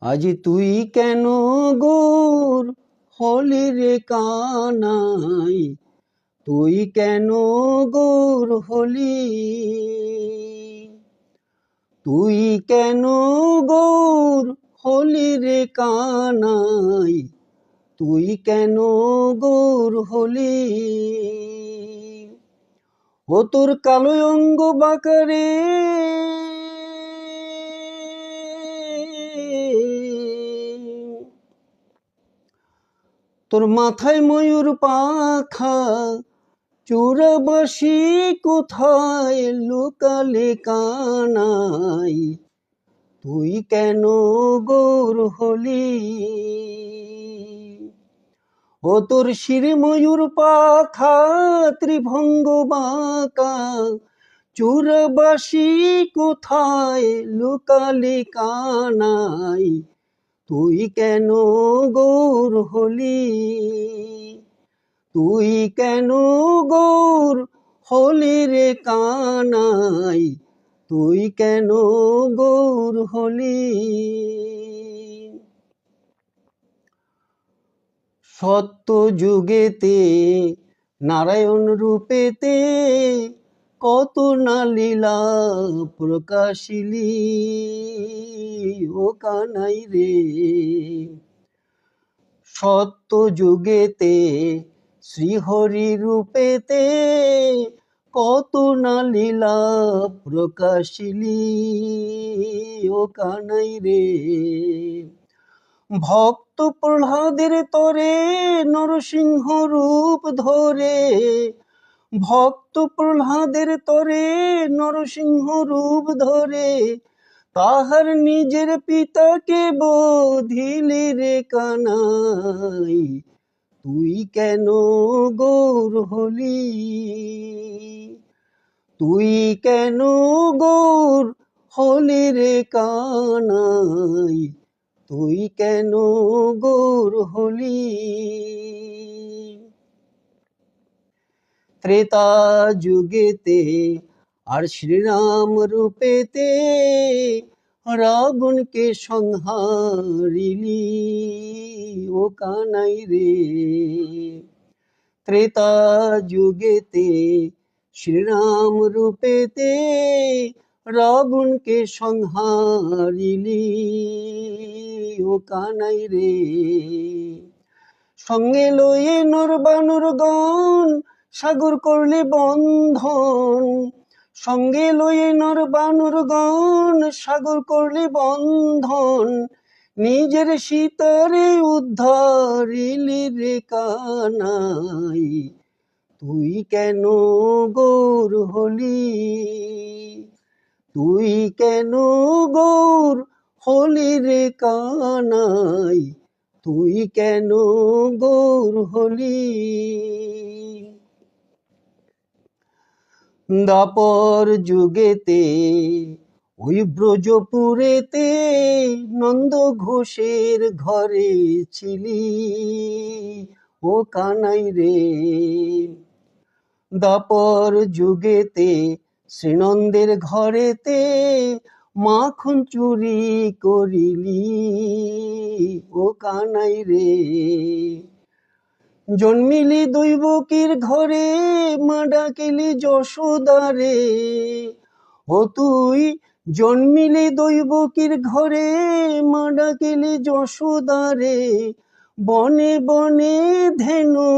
আজ তুই কেন গৌর হলি রে কানাই, তুই কেন গৌর হলি, তুই কেন গৌর হলি রে কানাই, তুই কেন গৌর হলি। ও তোর কালো অঙ্গ বাঁকারে, তোর মাথায় ময়ূর পাখা, চোরাবাসি কোথায় লুকালে কানাই, তুই কেন গৌর হলি। ও তোর শিরে ময়ূর পাখা, ত্রিভঙ্গ বাঁকা, চোরাবাসি কোথায় লুকালে কানাই, তুই কেন গৌর হলি, তুই কেন গৌর হলি রে কানাই, তুই কেন গৌর হলি। সত্য যুগেতে নারায়ণ রূপেতে কত না লীলা প্রকাশিলি ও কানাই রে। সত্য যুগেতে শ্রীহরি রূপেতে কত না লীলা প্রকাশিলি ও কানাই রে। ভক্ত প্রহ্লাদের তরে নরসিংহ রূপ ধরে, ভক্ত প্রহ্লাদের তরে নরসিংহ রূপ ধরে, তাহার নিজের পিতাকে বধিলি রে কানাই, তুই কেন গৌর হলি, তুই কেন গৌর হলি রে কানাই, তুই কেন গৌর হলি। ত্রেতা যুগেতে আর শ্রীরাম রূপেতে রাবণকে সংহারিলি ও কানাই রে। ত্রেতা যুগেতে শ্রীরাম রূপেতে রাবণকে সংহারিলি ও কানাই রে। সঙ্গে লয়ে নর বানর গণ সাগর করলে বন্ধন, সঙ্গে লয়ে নর বানর গণ সাগর করলে বন্ধন, নিজের সীতারে উদ্ধারিলি রে কানাই, তুই কেন গৌর হলি, তুই কেন গৌর হলি রে কানাই, তুই কেন গৌর হলি। দাপর যুগেতে ওই ব্রজপুরেতে নন্দ ঘোষের ঘরে ছিলি ও কানাই রে। দাপর যুগেতে শ্রীনন্দের ঘরেতে মাখন চুরি করিলি ও কানাই রে। জন্মিলি দৈবকীর ঘরে মা ডাকিলি যশোদারে, ও তুই জন্মিলি দৈবকীর ঘরে মা ডাকিলি যশোদারে, বনে বনে ধেনু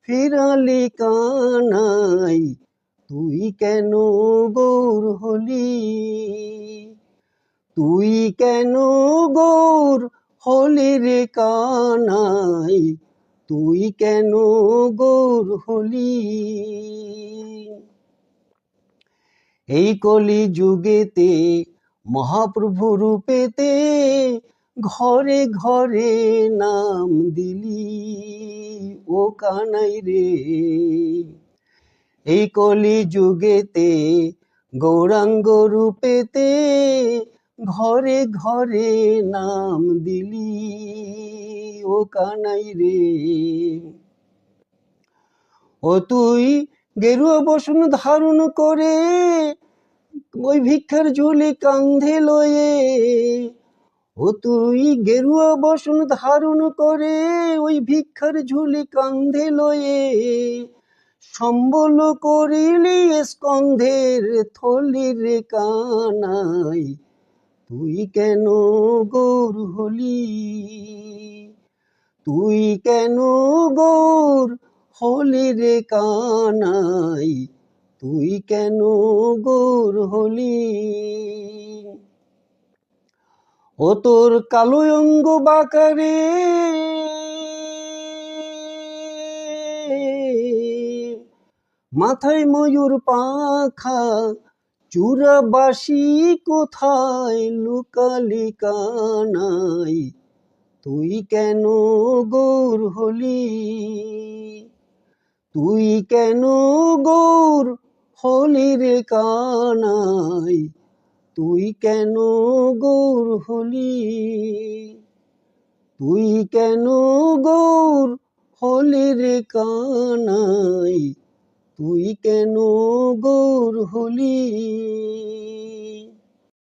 ফিরালি কানাই, তুই কেন গৌর হলি, তুই কেন গৌর হলি রে কানাই, তুই কেন গৌর হলি। এই কলি যুগেতে মহাপ্রভু রূপেতে ঘরে ঘরে নাম দিলি ও কানাই রে। এই কলি যুগেতে গৌরাঙ্গ রূপেতে ঘরে ঘরে নাম দিলি ও কানাই রে। ও তুই গেরুয়া বসন ধারণ করে ওই ভিক্ষার ঝুলি কান্ধে লয়ে, ও তুই গেরুয়া বসন ধারণ করে ওই ভিক্ষার ঝুলি কান্ধে লয়ে সম্বল করিলি স্কন্ধের থলির কানাই তুই কেন গৌর হলি তুই কেন গৌর হলি রে কানাই তুই কেন গৌর হলি ও তোর কালো অঙ্গ বাকারে মাথায় ময়ূর পাখা চূড়াবাসী কোথায় লুকালি কানাই তুই কেন গৌর হলি তুই কেন গৌর হলি রে কানাই তুই কেন গৌর হলি তুই কেন গৌর হলি রে কানাই তুই কেন গৌর হলি